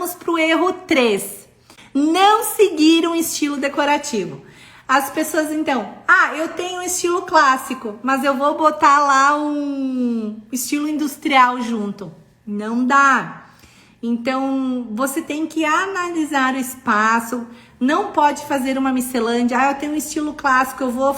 vamos para o erro 3. Não seguir um estilo decorativo. As pessoas, então, eu tenho um estilo clássico, mas eu vou botar lá um estilo industrial junto. Não dá. Então, você tem que analisar o espaço. Não pode fazer uma miscelânea. Eu tenho um estilo clássico, eu vou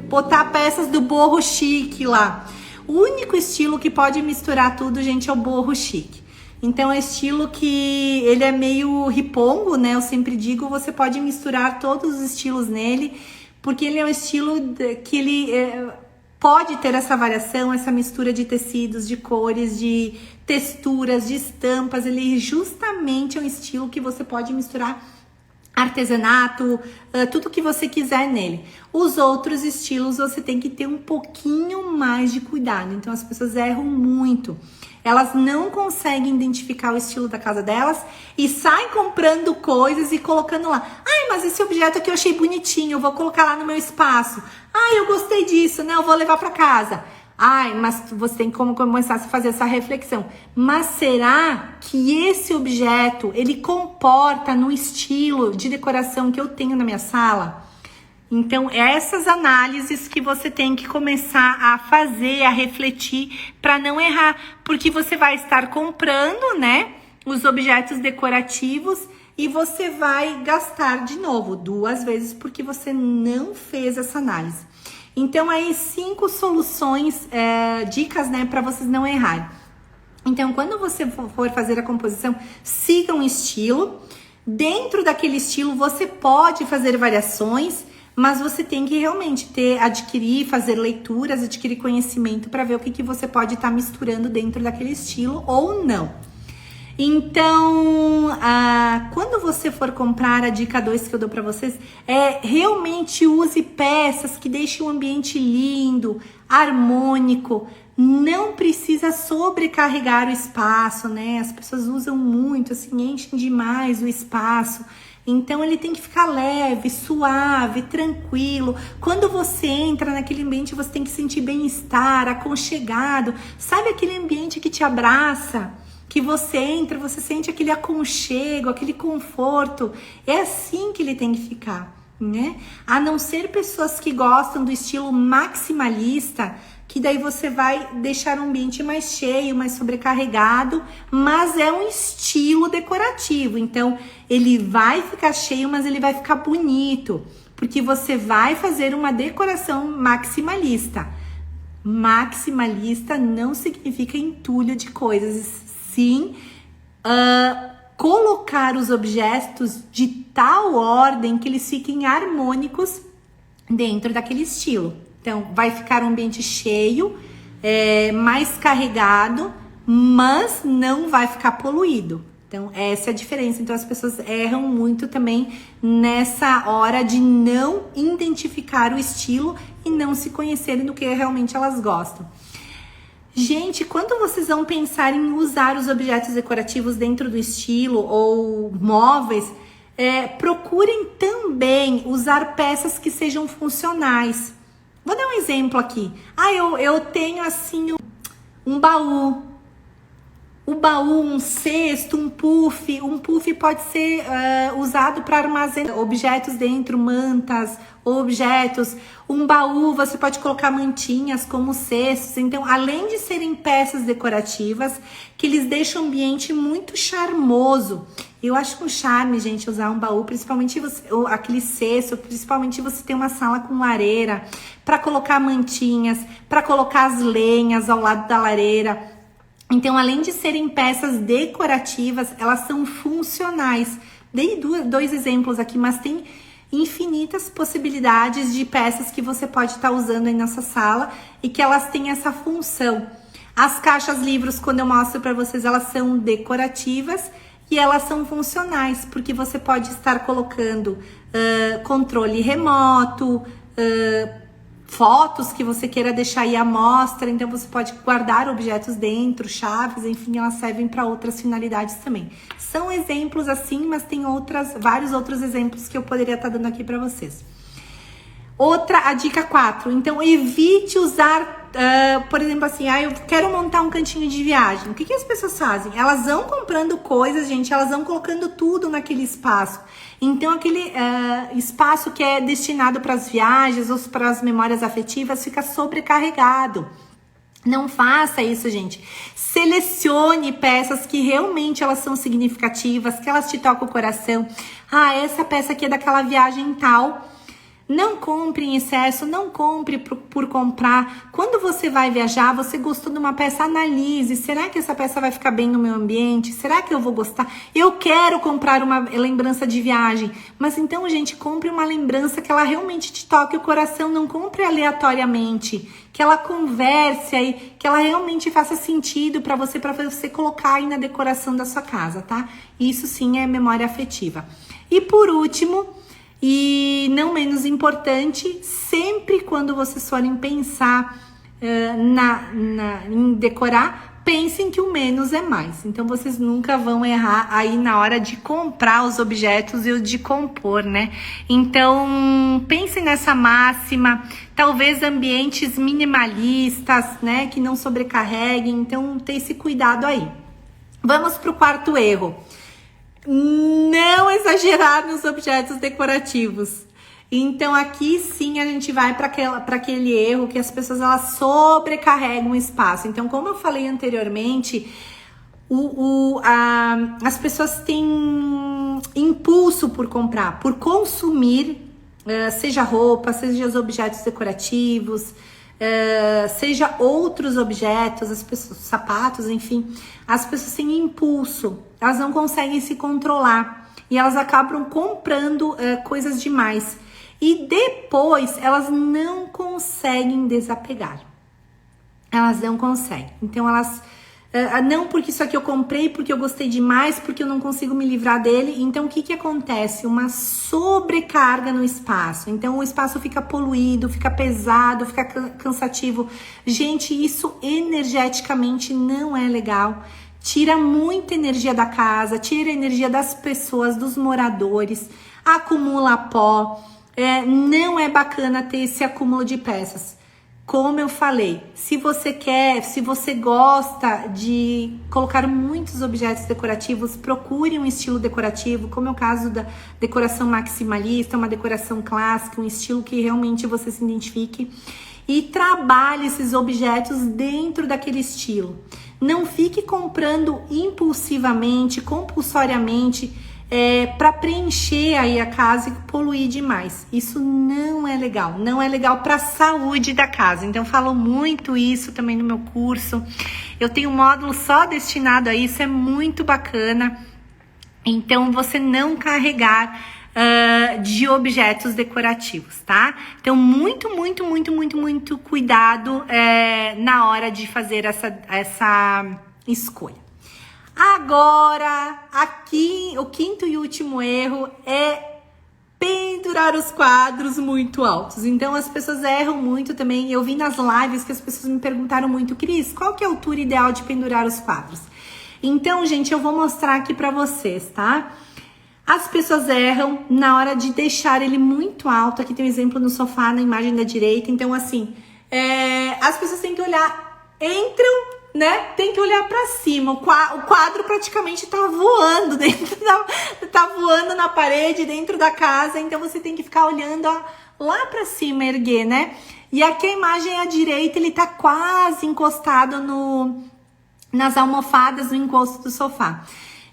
botar peças do boho chique lá. O único estilo que pode misturar tudo, gente, é o boho chique. Então, é estilo que ele é meio ripongo, né? Eu sempre digo, você pode misturar todos os estilos nele, porque ele é um estilo que ele pode ter essa variação, essa mistura de tecidos, de cores, de texturas, de estampas. Ele justamente é um estilo que você pode misturar artesanato, tudo que você quiser nele. Os outros estilos você tem que ter um pouquinho mais de cuidado. Então as pessoas erram muito. Elas não conseguem identificar o estilo da casa delas e saem comprando coisas e colocando lá. Mas esse objeto aqui eu achei bonitinho, eu vou colocar lá no meu espaço. Eu gostei disso, né? Eu vou levar para casa. Mas você tem como começar a fazer essa reflexão. Mas será que esse objeto, ele comporta no estilo de decoração que eu tenho na minha sala? Então, essas análises que você tem que começar a fazer, a refletir, para não errar. Porque você vai estar comprando, né, os objetos decorativos e você vai gastar de novo 2 vezes porque você não fez essa análise. Então, aí 5 soluções, dicas, né, para vocês não errarem. Então, quando você for fazer a composição, siga um estilo. Dentro daquele estilo, você pode fazer variações, mas você tem que realmente fazer leituras, adquirir conhecimento para ver o que você pode estar misturando dentro daquele estilo ou não. Então, quando você for comprar, a dica 2 que eu dou para vocês realmente use peças que deixem o ambiente lindo, harmônico. Não precisa sobrecarregar o espaço, né? As pessoas usam muito, assim, enchem demais o espaço. Então, ele tem que ficar leve, suave, tranquilo. Quando você entra naquele ambiente, você tem que sentir bem-estar, aconchegado. Sabe aquele ambiente que te abraça? Que você entra, você sente aquele aconchego, aquele conforto. É assim que ele tem que ficar, né? A não ser pessoas que gostam do estilo maximalista, que daí você vai deixar o ambiente mais cheio, mais sobrecarregado, mas é um estilo decorativo. Então, ele vai ficar cheio, mas ele vai ficar bonito, porque você vai fazer uma decoração maximalista. Maximalista não significa entulho de coisas. Sim, colocar os objetos de tal ordem que eles fiquem harmônicos dentro daquele estilo. Então, vai ficar um ambiente cheio, mais carregado, mas não vai ficar poluído. Então, essa é a diferença. Então, as pessoas erram muito também nessa hora de não identificar o estilo e não se conhecerem do que realmente elas gostam. Gente, quando vocês vão pensar em usar os objetos decorativos dentro do estilo ou móveis, procurem também usar peças que sejam funcionais. Vou dar um exemplo aqui. Eu tenho assim um baú. O baú, um cesto, um puff. Um puff pode ser usado para armazenar objetos dentro, mantas, objetos. Um baú, você pode colocar mantinhas como cestos. Então, além de serem peças decorativas, que eles deixam o ambiente muito charmoso. Eu acho um charme, gente, usar um baú, principalmente aquele cesto, principalmente você tem uma sala com lareira, para colocar mantinhas, para colocar as lenhas ao lado da lareira. Então, além de serem peças decorativas, elas são funcionais. Dei 2 exemplos aqui, mas tem infinitas possibilidades de peças que você pode estar usando aí nessa sala e que elas têm essa função. As caixas livros, quando eu mostro para vocês, elas são decorativas e elas são funcionais, porque você pode estar colocando controle remoto, fotos que você queira deixar aí à mostra, então você pode guardar objetos dentro, chaves, enfim, elas servem para outras finalidades também. São exemplos assim, mas tem vários outros exemplos que eu poderia estar dando aqui para vocês. A dica 4, então evite usar por exemplo assim, eu quero montar um cantinho de viagem. O que as pessoas fazem? Elas vão comprando coisas, gente, elas vão colocando tudo naquele espaço. Então, aquele espaço que é destinado para as viagens ou para as memórias afetivas fica sobrecarregado. Não faça isso, gente. Selecione peças que realmente elas são significativas, que elas te tocam o coração. Essa peça aqui é daquela viagem tal. Não compre em excesso, não compre por comprar. Quando você vai viajar, você gostou de uma peça, analise. Será que essa peça vai ficar bem no meu ambiente? Será que eu vou gostar? Eu quero comprar uma lembrança de viagem. Mas então, gente, compre uma lembrança que ela realmente te toque o coração. Não compre aleatoriamente. Que ela converse aí, que ela realmente faça sentido para você colocar aí na decoração da sua casa, tá? Isso sim é memória afetiva. E por último, e não menos importante, sempre quando vocês forem pensar em decorar, pensem que o menos é mais. Então, vocês nunca vão errar aí na hora de comprar os objetos e o de compor, né? Então, pensem nessa máxima. Talvez ambientes minimalistas, né? Que não sobrecarreguem. Então, tem esse cuidado aí. Vamos para o quarto erro. Não exagerar nos objetos decorativos. Então aqui sim a gente vai para aquele erro que as pessoas elas sobrecarregam o espaço. Então, como eu falei anteriormente, as pessoas têm impulso por comprar, por consumir, seja roupa, seja os objetos decorativos, seja outros objetos, as pessoas, sapatos, enfim, as pessoas têm impulso, elas não conseguem se controlar e elas acabam comprando coisas demais e depois elas não conseguem desapegar, elas não conseguem, então elas não porque isso aqui eu comprei, porque eu gostei demais, porque eu não consigo me livrar dele. Então, o que acontece? Uma sobrecarga no espaço. Então, o espaço fica poluído, fica pesado, fica cansativo. Gente, isso energeticamente não é legal. Tira muita energia da casa, tira a energia das pessoas, dos moradores, acumula pó. Não é bacana ter esse acúmulo de peças. Como eu falei, se você gosta de colocar muitos objetos decorativos, procure um estilo decorativo, como é o caso da decoração maximalista, uma decoração clássica, um estilo que realmente você se identifique e trabalhe esses objetos dentro daquele estilo. Não fique comprando impulsivamente, compulsoriamente, para preencher aí a casa e poluir demais. Isso não é legal, não é legal para a saúde da casa. Então, eu falo muito isso também no meu curso. Eu tenho um módulo só destinado a isso, é muito bacana. Então, você não carregar de objetos decorativos, tá? Então, muito cuidado na hora de fazer essa escolha. Agora, aqui, o quinto e último erro é pendurar os quadros muito altos. Então, as pessoas erram muito também. Eu vi nas lives que as pessoas me perguntaram muito, Cris, qual que é a altura ideal de pendurar os quadros? Então, gente, eu vou mostrar aqui pra vocês, tá? As pessoas erram na hora de deixar ele muito alto. Aqui tem um exemplo no sofá, na imagem da direita. Então, assim, as pessoas têm que olhar, né? Tem que olhar para cima. O quadro praticamente tá voando tá voando na parede, dentro da casa. Então você tem que ficar olhando lá para cima, erguer, né? E aqui a imagem à direita, ele tá quase encostado nas almofadas, no encosto do sofá.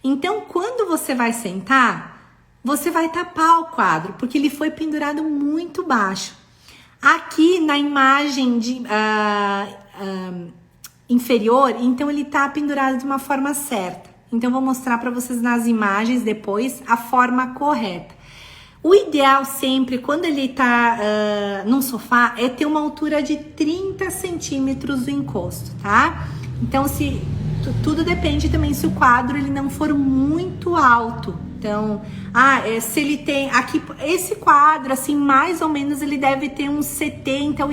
Então, quando você vai sentar, você vai tapar o quadro, porque ele foi pendurado muito baixo. Aqui na imagem inferior, então ele tá pendurado de uma forma certa. Então, vou mostrar para vocês nas imagens depois a forma correta. O ideal sempre, quando ele tá num sofá, é ter uma altura de 30 centímetros do encosto, tá? Então, tudo depende também se o quadro ele não for muito alto. Então, se ele tem aqui, esse quadro, assim, mais ou menos, ele deve ter uns 70,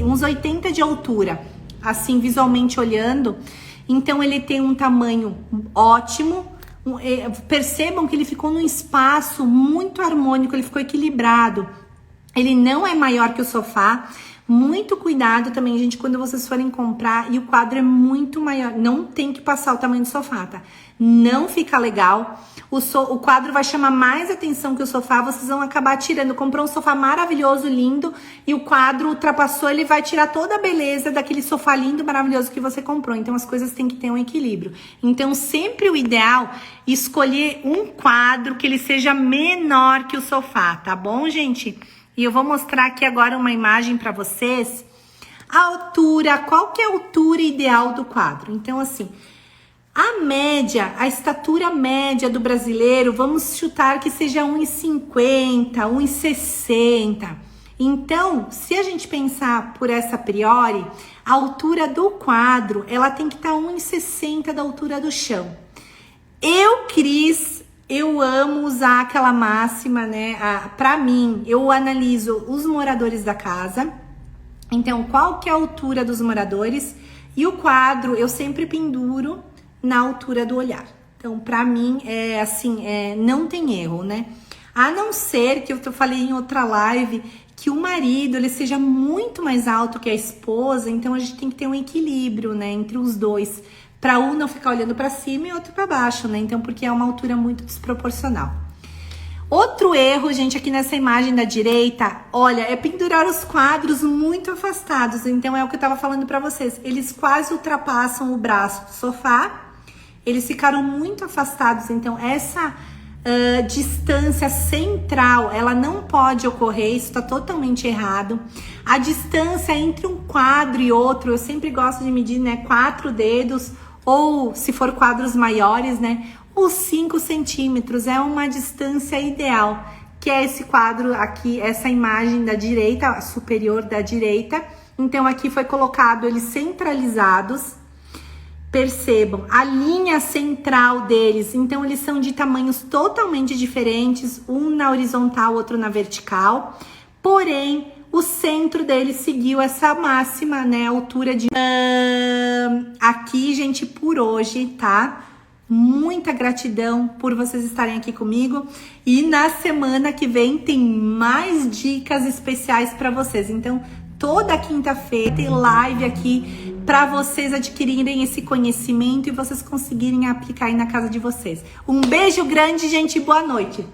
uns 80 de altura. Assim, visualmente olhando, então ele tem um tamanho ótimo. Percebam que ele ficou num espaço muito harmônico, ele ficou equilibrado. Ele não é maior que o sofá, Muito cuidado também, gente, quando vocês forem comprar e o quadro é muito maior. Não tem que passar o tamanho do sofá, tá? Não fica legal. O quadro vai chamar mais atenção que o sofá. Vocês vão acabar tirando. Comprou um sofá maravilhoso, lindo, e o quadro ultrapassou. Ele vai tirar toda a beleza daquele sofá lindo, maravilhoso que você comprou. Então, as coisas têm que ter um equilíbrio. Então, sempre o ideal é escolher um quadro que ele seja menor que o sofá, tá bom, gente? E eu vou mostrar aqui agora uma imagem para vocês. A altura, qual que é a altura ideal do quadro? Então, assim, a média, a estatura média do brasileiro, vamos chutar que seja 1,50, 1,60. Então, se a gente pensar por essa a priori, a altura do quadro, ela tem que estar 1,60 da altura do chão. Eu amo usar aquela máxima, né? Pra mim, eu analiso os moradores da casa. Então, qual que é a altura dos moradores? E o quadro, eu sempre penduro na altura do olhar. Então, pra mim, não tem erro, né? A não ser que eu falei em outra live que o marido, ele seja muito mais alto que a esposa. Então, a gente tem que ter um equilíbrio, né? Entre os dois. Para um não ficar olhando para cima e outro para baixo, né? Então, porque é uma altura muito desproporcional. Outro erro, gente, aqui nessa imagem da direita, olha, é pendurar os quadros muito afastados. Então, é o que eu tava falando para vocês. Eles quase ultrapassam o braço do sofá. Eles ficaram muito afastados. Então, essa distância central, ela não pode ocorrer. Isso tá totalmente errado. A distância entre um quadro e outro, eu sempre gosto de medir, né? 4 dedos. Ou, se for quadros maiores, né, os 5 centímetros é uma distância ideal, que é esse quadro aqui, essa imagem da direita, a superior da direita. Então, aqui foi colocado eles centralizados. Percebam, a linha central deles, então eles são de tamanhos totalmente diferentes, um na horizontal, outro na vertical. Porém, o centro dele seguiu essa máxima, né, altura de... Aqui, gente, por hoje, tá? Muita gratidão por vocês estarem aqui comigo. E na semana que vem tem mais dicas especiais para vocês. Então, toda quinta-feira tem live aqui para vocês adquirirem esse conhecimento e vocês conseguirem aplicar aí na casa de vocês. Um beijo grande, gente, boa noite!